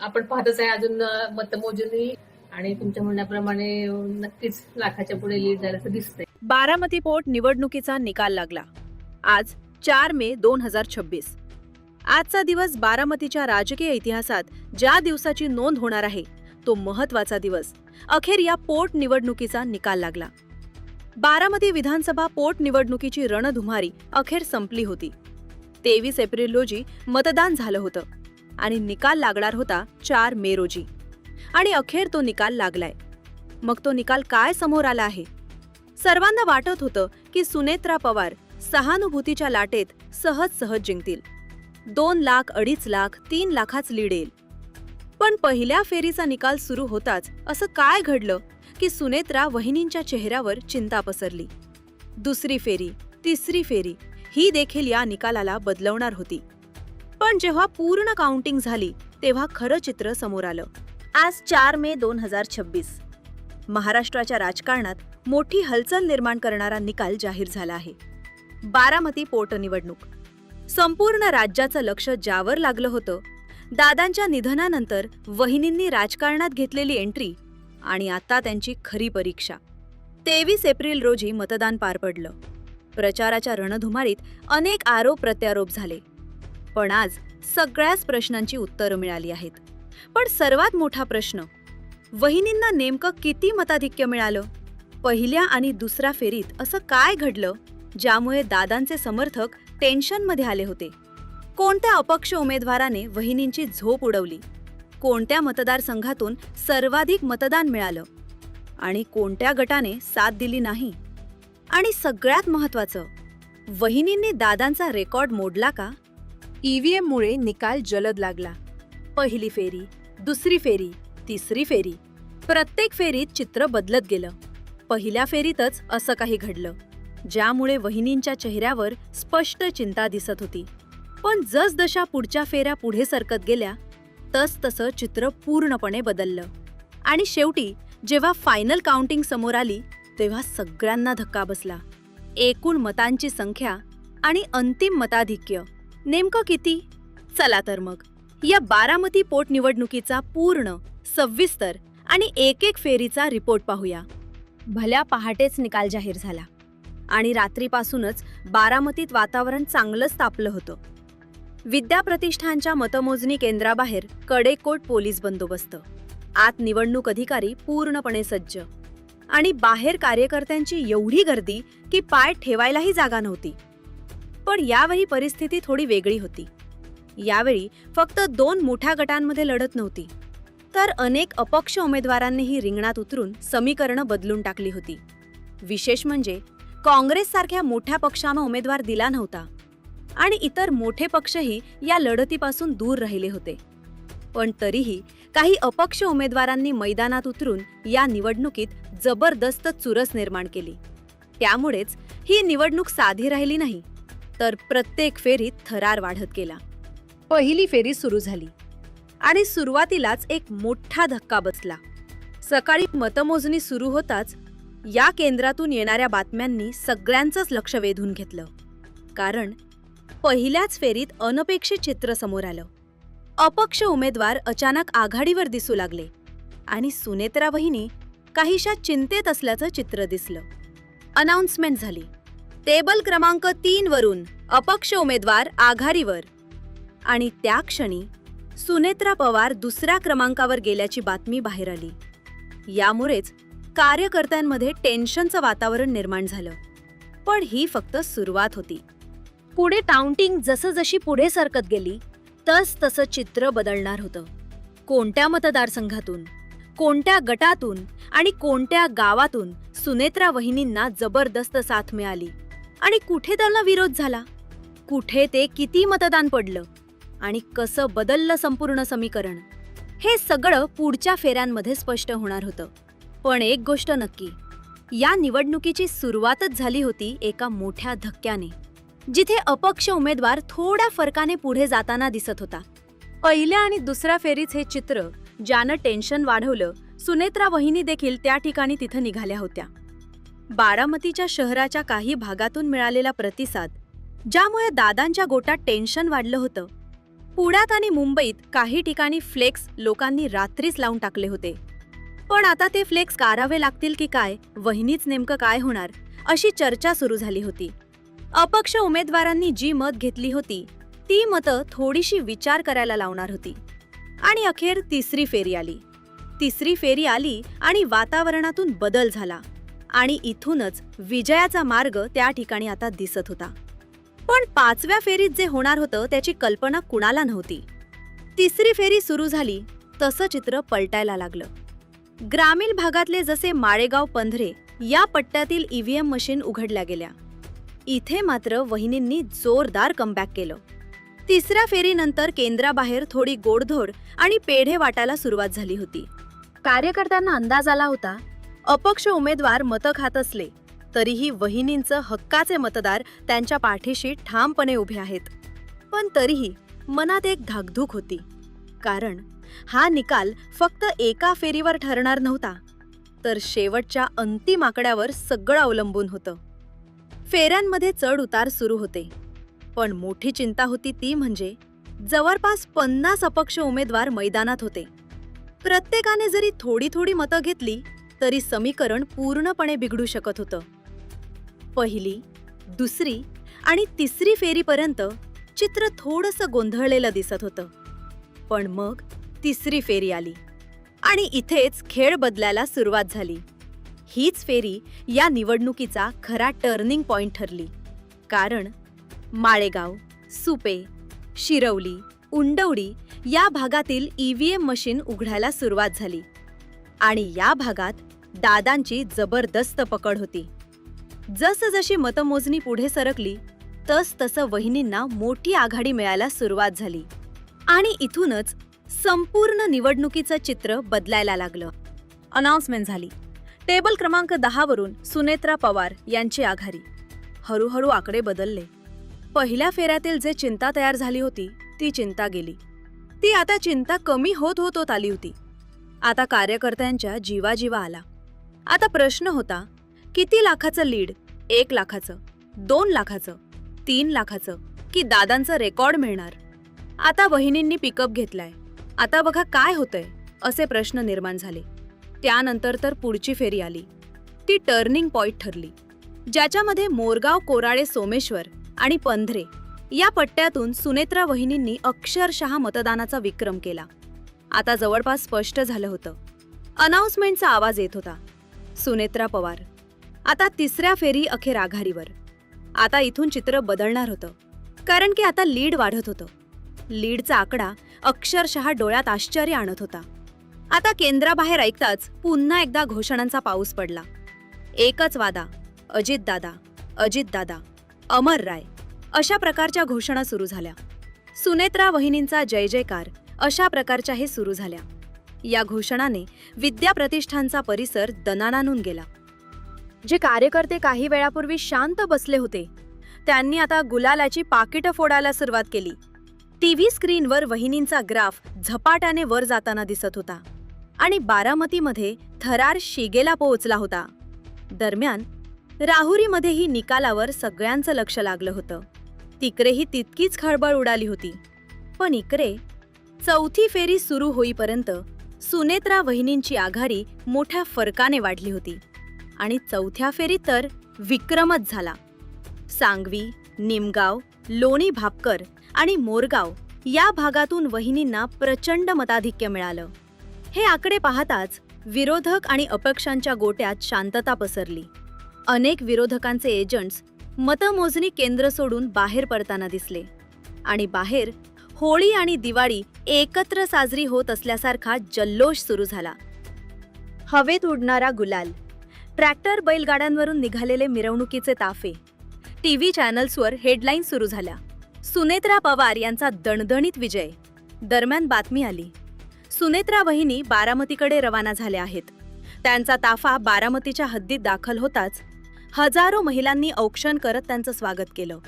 आपण पाहतच आहे अजून मतमोजणी आणि तुमच्या म्हणण्याप्रमाणे नक्कीच लाखाच्या पुढे लीड झाल्याचं दिसतंय. बारामती पोट निवडणुकीचा निकाल लागला. आज 4 मे 2026. आजचा दिवस बारामतीच्या राजकीय इतिहासात ज्या दिवसाची नोंद होणार आहे तो महत्वाचा दिवस. अखेर या पोट निवडणुकीचा निकाल लागला. बारामती विधानसभा पोट निवडणुकीची रणधुमारी अखेर संपली होती. 23 एप्रिल रोजी मतदान झालं होतं आणि निकाल लागणार होता 4 मे रोजी. आणि अखेर तो निकाल लागलाय. मग तो निकाल काय समोर आला आहे? सर्वांना वाटत होतं की सुनेत्रा पवार सहानुभूतीच्या लाटेत सहज जिंकतील. 2 लाख, 2.5 लाख, 3 लाखाच लीड येईल. पण पहिल्या फेरीचा निकाल सुरू होताच असं काय घडलं की सुनेत्रा वहिनींच्या चेहऱ्यावर चिंता पसरली. दुसरी फेरी, तिसरी फेरी ही देखील या निकालाला बदलवणार होती. पण जेव्हा पूर्ण काउंटिंग झाली तेव्हा खरं चित्र समोर आलं. आज 4 मे 2026. महाराष्ट्राच्या राजकारणात मोठी हलचल निर्माण करणारा निकाल जाहीर झाला आहे. बारामती पोटनिवडणूक. संपूर्ण राज्याचं लक्ष ज्यावर लागलं होतं, दादांच्या निधनानंतर वहिनींनी राजकारणात घेतलेली एंट्री आणि आता त्यांची खरी परीक्षा. 23 एप्रिल रोजी मतदान पार पडलं. प्रचाराच्या रणधुमारीत अनेक आरोप प्रत्यारोप झाले. पण आज सगळ्याच प्रश्नांची उत्तरं मिळाली आहेत. पण सर्वात मोठा प्रश्न, वहिनींना नेमकं किती मताधिक्य मिळालं? पहिल्या आणि दुसऱ्या फेरीत असं काय घडलं ज्यामुळे दादांचे समर्थक टेन्शनमध्ये आले होते? कोणत्या अपक्ष उमेदवाराने वहिनींची झोप उडवली? कोणत्या मतदारसंघातून सर्वाधिक मतदान मिळालं आणि कोणत्या गटाने साथ दिली नाही? आणि सगळ्यात महत्त्वाचं, वहिनींनी दादांचा रेकॉर्ड मोडला का? EVM मुळे निकाल जलद लागला. पहिली फेरी, दुसरी फेरी, तिसरी फेरी, प्रत्येक फेरीत चित्र बदलत गेलं. पहिल्या फेरीतच असं काही घडलं ज्यामुळे वहिनींच्या चेहऱ्यावर स्पष्ट चिंता दिसत होती. पण जसजशा पुढच्या फेऱ्या पुढे सरकत गेल्या तसतसं चित्र पूर्णपणे बदललं. आणि शेवटी जेव्हा फायनल काउंटिंग समोर आली तेव्हा सगळ्यांना धक्का बसला. एकूण मतांची संख्या आणि अंतिम मताधिक्य नेमकं किती? चला तर मग या बारामती पोटनिवडणुकीचा पूर्ण, सविस्तर आणि एक फेरीचा रिपोर्ट पाहूया. भल्या पहाटेच निकाल जाहीर झाला आणि रात्रीपासूनच बारामतीत वातावरण चांगलंच तापलं होतं. विद्याप्रतिष्ठानच्या मतमोजणी केंद्राबाहेर कडेकोट पोलीस बंदोबस्त, आत निवडणूक अधिकारी पूर्णपणे सज्ज आणि बाहेर कार्यकर्त्यांची एवढी गर्दी की पाय ठेवायलाही जागा नव्हती. पण यावेळी परिस्थिती थोडी वेगळी होती. यावेळी फक्त 2 मोठ्या गटांमध्ये लढत नव्हती, तर अनेक अपक्ष उमेदवारांनीही रिंगणात उतरून समीकरणं बदलून टाकली होती. विशेष म्हणजे काँग्रेससारख्या मोठ्या पक्षानं उमेदवार दिला नव्हता आणि इतर मोठे पक्षही या लढतीपासून दूर राहिले होते. पण तरीही काही अपक्ष उमेदवारांनी मैदानात उतरून या निवडणुकीत जबरदस्त चुरस निर्माण केली. त्यामुळेच ही निवडणूक साधी राहिली नाही, तर प्रत्येक फेरीत थरार वाढत गेला. पहिली फेरी सुरू झाली आणि सुरुवातीलाच एक मोठा धक्का बसला. सकाळी मतमोजणी सुरू होताच या केंद्रातून येणाऱ्या बातम्यांनी सगळ्यांचंच लक्ष वेधून घेतलं. कारण पहिल्याच फेरीत अनपेक्षित चित्र समोर आलं. अपक्ष उमेदवार अचानक आघाडीवर दिसू लागले आणि सुनेत्रा वहिनी काहीशा चिंतेत असल्याचं चित्र दिसलं. अनाउन्समेंट झाली. टेबल क्रमांक 3 वरून अपक्ष उमेदवार आघाडीवर. आणि त्या क्षणी सुनेत्रा पवार दुसऱ्या क्रमांकावर गेल्याची बातमी बाहेर आली. यामुळेच कार्यकर्त्यांमध्ये टेन्शनचं वातावरण निर्माण झालं. पण ही फक्त सुरुवात होती. पुढे काउंटिंग जसजशी पुढे सरकत गेली तसं चित्र बदलणार होतं. कोणत्या मतदारसंघातून, कोणत्या गटातून आणि कोणत्या गावातून सुनेत्रा वहिनींना जबरदस्त साथ मिळाली आणि कुठे त्यांना विरोध झाला? कुठे ते किती मतदान पडलं आणि कसं बदललं संपूर्ण समीकरण? हे सगळं पुढच्या फेऱ्यांमध्ये स्पष्ट होणार होतं. पण एक गोष्ट नक्की, या निवडणुकीची सुरुवातच झाली होती एका मोठ्या धक्क्याने, जिथे अपक्ष उमेदवार थोड्या फरकाने पुढे जाताना दिसत होता. पहिल्या आणि दुसऱ्या फेरीत हे चित्र ज्यानं टेन्शन वाढवलं, सुनेत्रा वहिनी देखील त्या ठिकाणी तिथं निघाल्या होत्या. बारामतीच्या शहराच्या काही भागातून मिळालेला प्रतिसाद, ज्यामुळे दादांच्या गोटात टेन्शन वाढलं होतं, पुण्यात आणि मुंबईत काही ठिकाणी फ्लेक्स लोकांनी रात्रीच लावून टाकले होते. पण आता ते फ्लेक्स काढावे लागतील की काय, वहिनीच नेमकं काय होणार, अशी चर्चा सुरू झाली होती. अपक्ष उमेदवारांनी जी मत घेतली होती ती मतं थोडीशी विचार करायला लावणार होती. आणि अखेर तिसरी फेरी आली आणि वातावरणातून बदल झाला आणि इथूनच विजयाचा मार्ग त्या ठिकाणी आता दिसत होता. पण पाचव्या फेरीत जे होणार होतं त्याची कल्पना कुणाला नव्हती. तिसरी फेरी सुरू झाली तसं चित्र पलटायला लागलं. ग्रामीण भागातले जसे माळेगाव पंधरे या पट्ट्यातील ईव्हीएम मशीन उघडल्या गेल्या. इथे मात्र वहिनींनी जोरदार कमबॅक केलं. तिसऱ्या फेरीनंतर केंद्राबाहेर थोडी गोडधोड आणि पेढे वाटायला सुरुवात झाली होती. कार्यकर्त्यांना अंदाज आला होता अपक्ष उमेदवार मतं खात असले तरीही वहिनींचं हक्काचे मतदार त्यांच्या पाठीशी ठामपणे उभे आहेत. पण तरीही मनात एक धाकधूक होती, कारण हा निकाल फक्त एका फेरीवर ठरणार नव्हता, तर शेवटच्या अंतिम आकड्यावर सगळं अवलंबून होतं. फेऱ्यांमध्ये चढ उतार सुरू होते, पण मोठी चिंता होती ती म्हणजे जवळपास 50 अपक्ष उमेदवार मैदानात होते. प्रत्येकाने जरी थोडी थोडी मतं घेतली तरी समीकरण पूर्णपणे बिघडू शकत होतं. पहिली, दुसरी आणि तिसरी फेरीपर्यंत चित्र थोडंसं गोंधळलेलं दिसत होतं. पण मग तिसरी फेरी आली आणि इथेच खेळ बदलायला सुरुवात झाली. हीच फेरी या निवडणुकीचा खरा टर्निंग पॉइंट ठरली, कारण माळेगाव, सुपे, शिरवली, उंडवडी या भागातील ईव्हीएम मशीन उघडायला सुरुवात झाली आणि या भागात दादांची जबरदस्त पकड होती. जसजशी मतमोजणी पुढे सरकली तसतसं वहिनींना मोठी आघाडी मिळायला सुरुवात झाली आणि इथूनच संपूर्ण निवडणुकीचं चित्र बदलायला लागलं. अनाउन्समेंट झाली. टेबल क्रमांक 10 वरून सुनेत्रा पवार यांची आघाडी. हळूहळू आकडे बदलले. पहिल्या फेऱ्यातील जे चिंता तयार झाली होती ती चिंता गेली. ती आता चिंता कमी होत आली होती. आता कार्यकर्त्यांच्या जीवा आला. आता प्रश्न होता, किती लाखाचं लीड? 1 लाखाचं, 2 लाखाचं, 3 लाखाचं की दादांचं रेकॉर्ड मिळणार? आता वहिनींनी पिकअप घेतलाय. आता बघा काय होतंय, असे प्रश्न निर्माण झाले. त्यानंतर तर पुढची फेरी आली. ती टर्निंग पॉइंट ठरली, ज्याच्यामध्ये मोरगाव, कोराळे, सोमेश्वर आणि पंधरे या पट्ट्यातून सुनेत्रा वहिनींनी अक्षरशः मतदानाचा विक्रम केला. आता जवळपास स्पष्ट झालं होतं. अनाउन्समेंटचा आवाज येत होता. सुनेत्रा पवार आता तिसऱ्या फेरी अखेर आघाडीवर. आता इथून चित्र बदलणार होतं, कारण की आता लीड वाढत होतं. लीडचा आकडा अक्षरशः डोळ्यात आश्चर्य आणत होता. आता केंद्राबाहेर ऐकताच पुन्हा एकदा घोषणांचा पाऊस पडला. एकच वादा, अजितदादा, अजितदादा, अमर राय अशा प्रकारच्या घोषणा सुरू झाल्या. सुनेत्रा वहिनींचा जय जयकार अशा प्रकारच्या हे सुरू झाल्या. या घोषणाने विद्या प्रतिष्ठानचा परिसर दणाणून गेला. जे कार्यकर्ते काही वेळापूर्वी शांत बसले होते त्यांनी आता गुलालाची पाकिटं फोडायला सुरुवात केली. टीव्ही स्क्रीनवर वहिनींचा ग्राफ झपाट्याने वर जाताना दिसत होता आणि बारामतीमध्ये थरार शिगेला पोहोचला होता. दरम्यान राहुरीमध्येही निकालावर सगळ्यांचं लक्ष लागलं होतं. तिकडेही तितकीच खळबळ उडाली होती. पण इकडे चौथी फेरी सुरू होईपर्यंत सुनेत्रा वहिनींची आघाडी मोठ्या फरकाने वाढली होती आणि चौथ्या फेरीत तर विक्रमच झाला. सांगवी, निमगाव, लोणी भापकर आणि मोरगाव या भागातून वहिनींना प्रचंड मताधिक्य मिळालं. हे आकडे पाहताच विरोधक आणि अपक्षांच्या गोट्यात शांतता पसरली. अनेक विरोधकांचे एजंट्स मतमोजणी केंद्र सोडून बाहेर पडताना दिसले आणि बाहेर होळी आणि दिवाळी एकत्र साजरी होत असल्यासारखा जल्लोष सुरू झाला. हवेत उडणारा गुलाल, ट्रॅक्टर, बैलगाड्यांवरून निघालेले मिरवणुकीचे ताफे, टीव्ही चॅनल्सवर हेडलाईन सुरू झाल्या. सुनेत्रा पवार यांचा दणदणीत विजय. दरम्यान बातमी आली, सुनेत्रा वहिनी बारामतीकडे रवाना झाल्या आहेत. त्यांचा ताफा बारामतीच्या हद्दीत दाखल होताच हजारो महिलांनी औक्षण करत त्यांचं स्वागत केलं.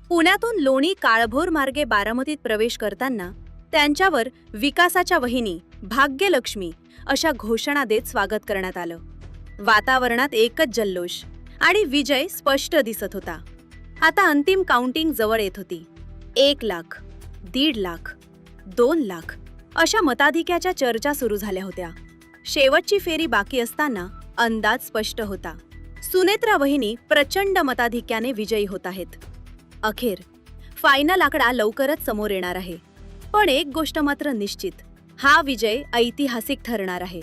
पुण्यातून लोणी काळभोर मार्गे बारामतीत प्रवेश करताना त्यांच्यावर विकासाच्या वहिनी, भाग्यलक्ष्मी अशा घोषणा देत स्वागत करण्यात आलं. वातावरणात एकच जल्लोष आणि विजय स्पष्ट दिसत होता. आता अंतिम काउंटिंग जवळ येत होती. 1 लाख, 1.5 लाख, 2 लाख अशा मताधिक्याच्या चर्चा सुरू झाल्या होत्या. शेवटची फेरी बाकी असताना अंदाज स्पष्ट होता. सुनेत्रा वहिनी प्रचंड मताधिक्याने विजयी होत आहेत. अखेर फायनल आकडा लवकरच समोर येणार आहे. पण एक गोष्ट मात्र निश्चित, हा विजय ऐतिहासिक ठरणार आहे.